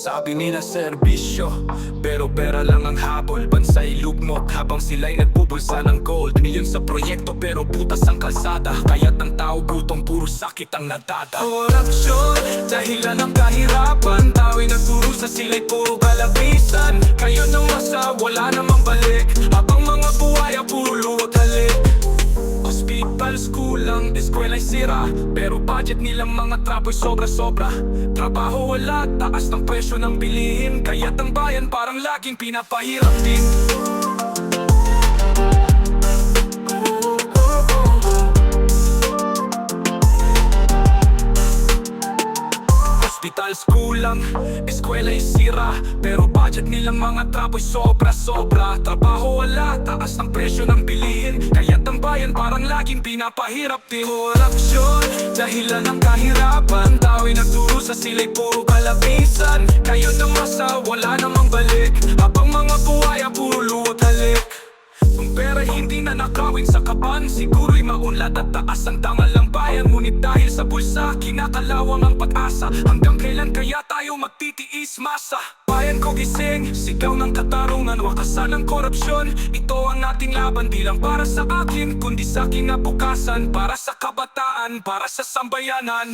Sabi nila serbisyo, pero pera lang ang habol. Bansa'y lugmok habang sila'y nagbubulsa ng gold. Milyon sa proyekto pero butas ang kalsada. Kaya't ang tao gutom, puro sakit ang nadada. Korupsyon, dahilan ng kahirapan. Tao'y nagdurusa, sila'y puro galapisan. Kayo nang masa, wala namang balik. Habang mga buhaya, puro luwag halik. Hospitals kulang, eskwela'y sira, pero budget nilang mga trapo'y sobra-sobra. Trabaho wala, taas ng presyo ng bilihin. Kaya't ang bayan parang laging pinapahirap din. Hospitals kulang, eskwela'y sira, pero budget nilang mga trapo'y sobra-sobra. Trabaho wala, taas ng presyo ng bilihin. Kaya't ang bayan parang laging pinapahirap din. Korupsyon, dahilan ng kahirapan. Tao'y nagdurusa, sila'y puro kalapisan. Kayo nang masa, wala namang balik. Habang mga buhaya, puro luwag halik. Kung pera'y hindi na nakawin sa kaban, siguro'y maunlad at taas ang dangal ng bayan. Ngunit dahil sa bulsa, kinakalawang ang pag-asa. Hanggang kailan kaya tayo magtitiis masa? Bayan ko gising, sigaw ng katarungan, wakasan ng korupsyon. Ito ang ating laban, di lang para sa akin, kundi sa kinabukasan. Para sa kabataan, para sa sambayanan.